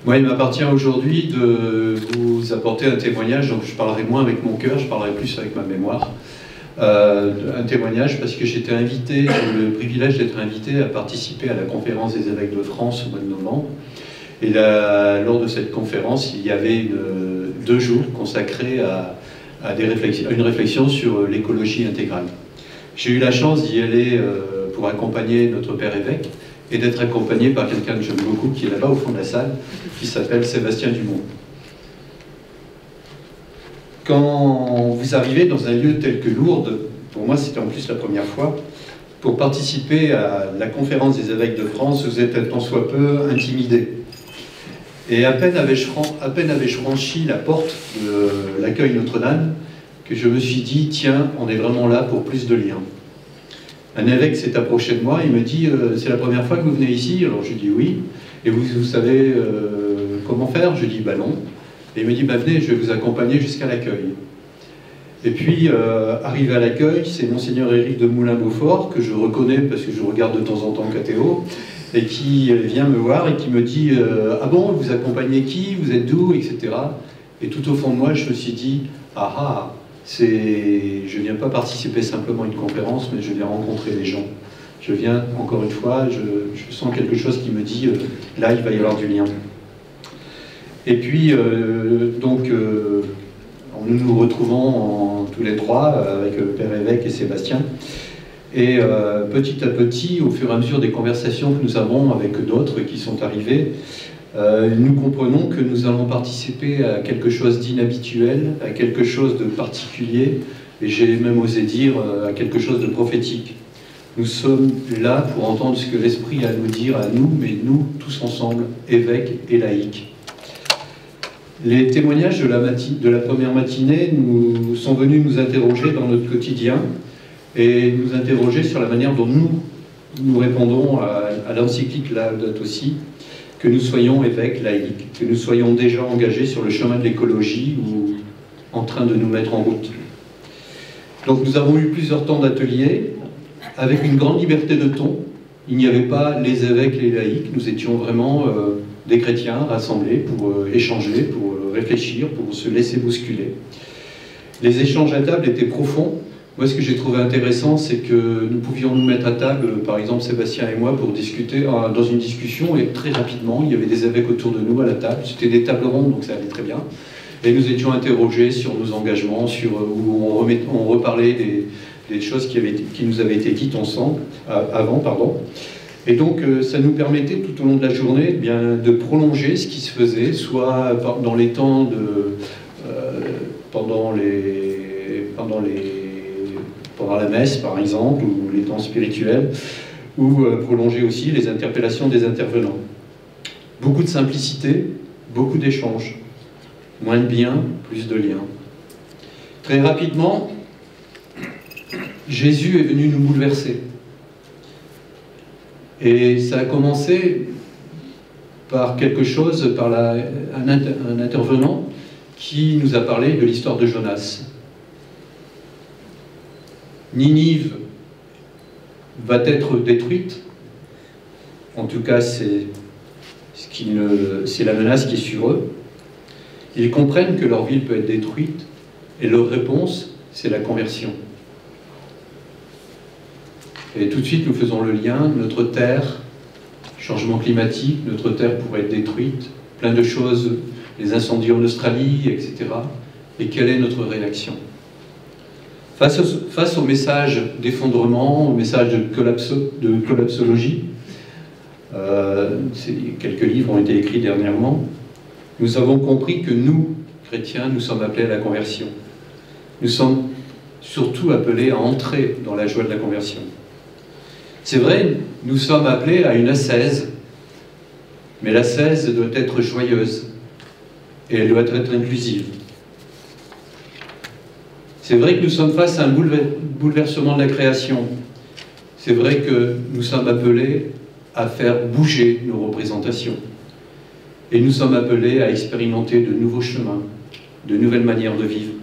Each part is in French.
Moi, il m'appartient aujourd'hui de vous apporter un témoignage, donc je parlerai moins avec mon cœur, je parlerai plus avec ma mémoire. Un témoignage parce que j'étais invité, j'ai eu le privilège d'être invité à participer à la conférence des évêques de France au mois de novembre. Et lors de cette conférence, il y avait 2 jours consacrés à une réflexion sur l'écologie intégrale. J'ai eu la chance d'y aller pour accompagner notre père évêque et d'être accompagné par quelqu'un que j'aime beaucoup, qui est là-bas au fond de la salle, qui s'appelle Sébastien Dumont. Quand vous arrivez dans un lieu tel que Lourdes, pour moi c'était en plus la première fois, pour participer à la conférence des évêques de France, vous êtes un tant soit peu intimidé. Et à peine avais-je franchi la porte de l'accueil Notre-Dame que je me suis dit, tiens, on est vraiment là pour plus de liens. Un évêque s'est approché de moi, il me dit, c'est la première fois que vous venez ici? Alors je dis oui. Et vous savez comment faire? Je dis, bah non. Et il me dit, bah venez, je vais vous accompagner jusqu'à l'accueil. Et puis, arrivé à l'accueil, c'est Monseigneur Éric de Moulin-Beaufort, que je reconnais parce que je regarde de temps en temps KTO, et qui vient me voir et qui me dit, ah bon, vous accompagnez qui? Vous êtes d'où? Etc. Et tout au fond de moi, je me suis dit, ah ah, je ne viens pas participer simplement à une conférence, mais je viens rencontrer les gens. Je viens, encore une fois, je sens quelque chose qui me dit, là, il va y avoir du lien. Et puis, nous nous retrouvons tous les trois, avec le Père évêque et Sébastien. Et petit à petit, au fur et à mesure des conversations que nous avons avec d'autres qui sont arrivés, nous comprenons que nous allons participer à quelque chose d'inhabituel, à quelque chose de particulier, et j'ai même osé dire à quelque chose de prophétique. Nous sommes là pour entendre ce que l'Esprit a à nous dire, à nous, mais nous, tous ensemble, évêques et laïcs. Les témoignages de la première matinée nous sont venus nous interroger dans notre quotidien et nous interroger sur la manière dont nous répondons à l'encyclique Laudato Si, que nous soyons évêques, laïcs, que nous soyons déjà engagés sur le chemin de l'écologie ou en train de nous mettre en route. Donc nous avons eu plusieurs temps d'ateliers avec une grande liberté de ton. Il n'y avait pas les évêques et les laïcs, nous étions vraiment des chrétiens rassemblés pour échanger, pour réfléchir, pour se laisser bousculer. Les échanges à table étaient profonds. Moi, ce que j'ai trouvé intéressant, c'est que nous pouvions nous mettre à table, par exemple Sébastien et moi, pour discuter dans une discussion, et très rapidement, il y avait des évêques autour de nous à la table. C'était des tables rondes, donc ça allait très bien. Et nous étions interrogés sur nos engagements, où on reparlait des choses qui nous avaient été dites ensemble, avant. Et donc, ça nous permettait, tout au long de la journée, de prolonger ce qui se faisait, soit dans les temps pendant la messe, par exemple, ou les temps spirituels, ou prolonger aussi les interpellations des intervenants. Beaucoup de simplicité, beaucoup d'échanges. Moins de biens, plus de liens. Très rapidement, Jésus est venu nous bouleverser. Et ça a commencé par quelque chose, par un intervenant qui nous a parlé de l'histoire de Jonas. Ninive va être détruite, en tout cas c'est la menace qui est sur eux. Ils comprennent que leur ville peut être détruite et leur réponse, c'est la conversion. Et tout de suite, nous faisons le lien, notre terre, changement climatique, notre terre pourrait être détruite, plein de choses, les incendies en Australie, etc. Et quelle est notre réaction? Face au message d'effondrement, au message de collapsologie, quelques livres ont été écrits dernièrement, nous avons compris que nous, chrétiens, nous sommes appelés à la conversion. Nous sommes surtout appelés à entrer dans la joie de la conversion. C'est vrai, nous sommes appelés à une ascèse, mais l'ascèse doit être joyeuse et elle doit être inclusive. C'est vrai que nous sommes face à un bouleversement de la création. C'est vrai que nous sommes appelés à faire bouger nos représentations. Et nous sommes appelés à expérimenter de nouveaux chemins, de nouvelles manières de vivre.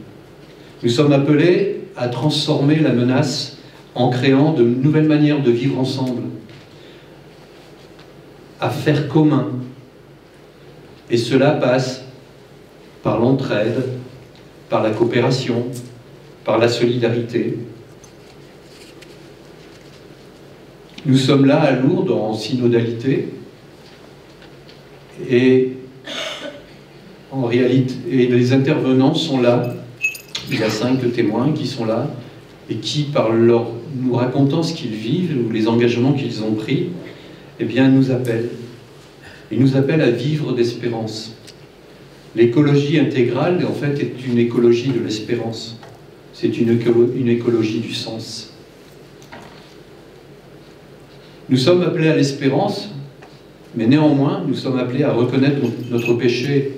Nous sommes appelés à transformer la menace en créant de nouvelles manières de vivre ensemble, à faire commun, Et cela passe par l'entraide, par la coopération, par la solidarité. Nous sommes là à Lourdes en synodalité et en réalité, et les intervenants sont là. Il y a 5 témoins qui sont là et qui, nous racontant ce qu'ils vivent ou les engagements qu'ils ont pris, eh bien, nous appellent. Ils nous appellent à vivre d'espérance. L'écologie intégrale, en fait, est une écologie de l'espérance. C'est une écologie du sens. Nous sommes appelés à l'espérance, mais néanmoins, nous sommes appelés à reconnaître notre péché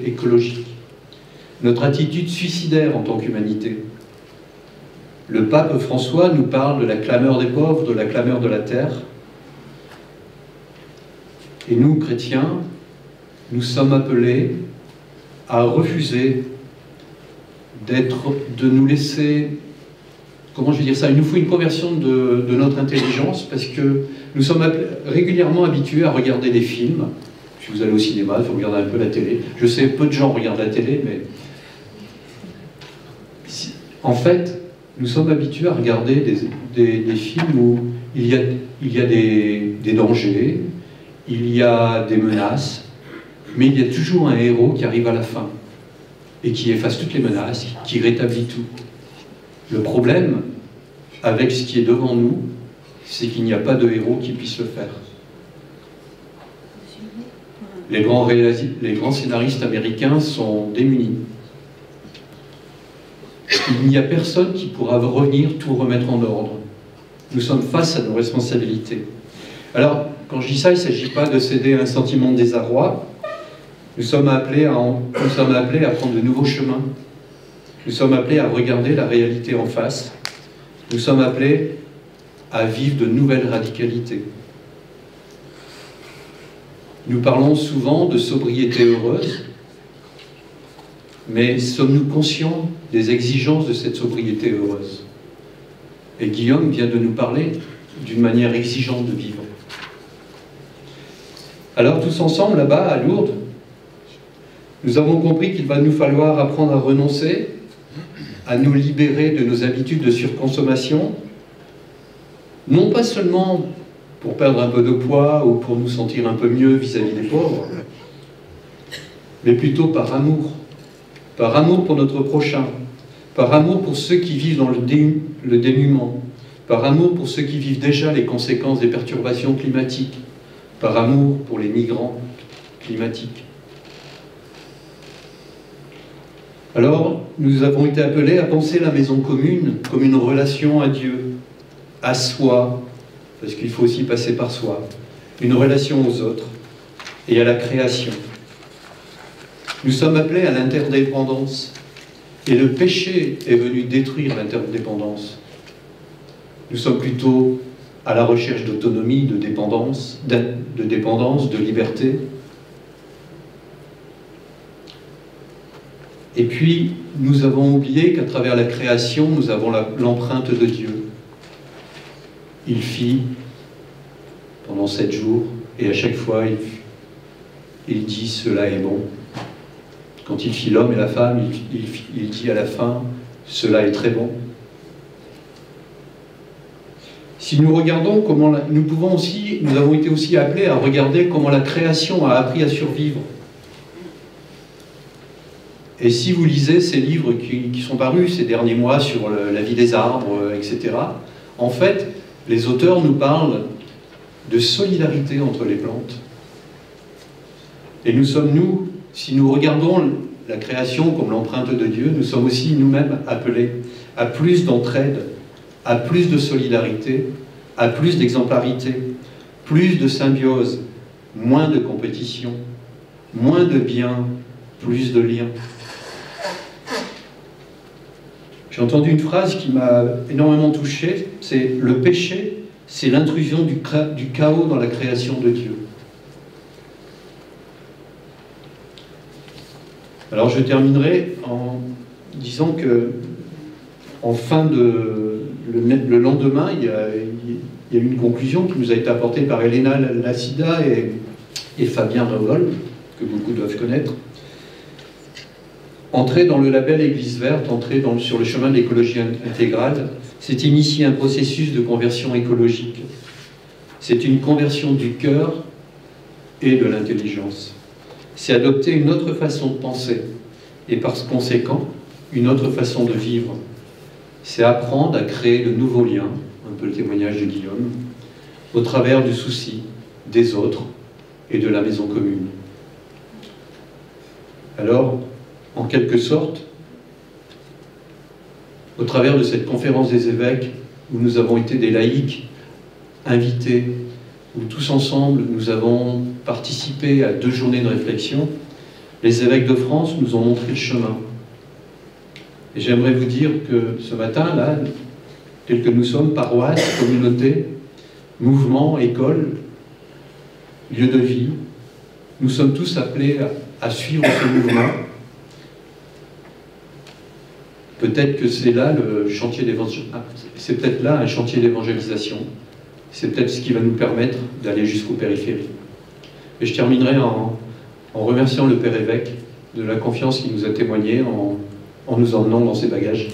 écologique, notre attitude suicidaire en tant qu'humanité. Le pape François nous parle de la clameur des pauvres, de la clameur de la terre. Et nous, chrétiens, nous sommes appelés à refuser de nous laisser, comment je vais dire ça, il nous faut une conversion de notre intelligence, parce que nous sommes régulièrement habitués à regarder des films. Si vous allez au cinéma, il faut regarder un peu la télé. Je sais, peu de gens regardent la télé, mais en fait, nous sommes habitués à regarder des films où il y a des dangers, il y a des menaces, mais il y a toujours un héros qui arrive à la fin et qui efface toutes les menaces, qui rétablit tout. Le problème avec ce qui est devant nous, c'est qu'il n'y a pas de héros qui puisse le faire. Les grands scénaristes américains sont démunis. Il n'y a personne qui pourra revenir tout remettre en ordre. Nous sommes face à nos responsabilités. Alors, quand je dis ça, il ne s'agit pas de céder à un sentiment de désarroi. Nous sommes appelés à prendre de nouveaux chemins. Nous sommes appelés à regarder la réalité en face. Nous sommes appelés à vivre de nouvelles radicalités. Nous parlons souvent de sobriété heureuse, mais sommes-nous conscients des exigences de cette sobriété heureuse? Et Guillaume vient de nous parler d'une manière exigeante de vivre. Alors tous ensemble, là-bas, à Lourdes, nous avons compris qu'il va nous falloir apprendre à renoncer, à nous libérer de nos habitudes de surconsommation, non pas seulement pour perdre un peu de poids ou pour nous sentir un peu mieux vis-à-vis des pauvres, mais plutôt par amour pour notre prochain, par amour pour ceux qui vivent dans le dénuement, par amour pour ceux qui vivent déjà les conséquences des perturbations climatiques, par amour pour les migrants climatiques. Alors, nous avons été appelés à penser la maison commune comme une relation à Dieu, à soi, parce qu'il faut aussi passer par soi, une relation aux autres et à la création. Nous sommes appelés à l'interdépendance, et le péché est venu détruire l'interdépendance. Nous sommes plutôt à la recherche d'autonomie, de dépendance, de liberté. Et puis, nous avons oublié qu'à travers la création, nous avons l'empreinte de Dieu. Il fit pendant 7 jours, et à chaque fois, il dit « cela est bon ». Quand il fit l'homme et la femme, il dit à la fin « cela est très bon ». Si nous regardons comment nous avons été aussi appelés à regarder comment la création a appris à survivre. Et si vous lisez ces livres qui sont parus ces derniers mois sur la vie des arbres, etc., en fait, les auteurs nous parlent de solidarité entre les plantes. Et si nous regardons la création comme l'empreinte de Dieu, nous sommes aussi nous-mêmes appelés à plus d'entraide, à plus de solidarité, à plus d'exemplarité, plus de symbiose, moins de compétition, moins de bien, plus de lien. J'ai entendu une phrase qui m'a énormément touché, c'est « le péché, c'est l'intrusion du chaos dans la création de Dieu ». Alors je terminerai en disant que le lendemain, il y a eu une conclusion qui nous a été apportée par Elena Lassida et Fabien Revol, que beaucoup doivent connaître. Entrer dans le label Église verte, entrer sur le chemin de l'écologie intégrale, c'est initier un processus de conversion écologique. C'est une conversion du cœur et de l'intelligence. C'est adopter une autre façon de penser et par conséquent, une autre façon de vivre. C'est apprendre à créer de nouveaux liens, un peu le témoignage de Guillaume, au travers du souci des autres et de la maison commune. Alors, en quelque sorte, au travers de cette conférence des évêques, où nous avons été des laïcs invités, où tous ensemble nous avons participé à 2 journées de réflexion, les évêques de France nous ont montré le chemin. Et j'aimerais vous dire que ce matin, là, tel que nous sommes, paroisse, communauté, mouvement, école, lieu de vie, nous sommes tous appelés à suivre ce mouvement. Peut-être que c'est là le chantier d'évangélisation. C'est peut-être là un chantier d'évangélisation. C'est peut-être ce qui va nous permettre d'aller jusqu'aux périphéries. Et je terminerai en remerciant le Père évêque de la confiance qu'il nous a témoignée en nous emmenant dans ses bagages.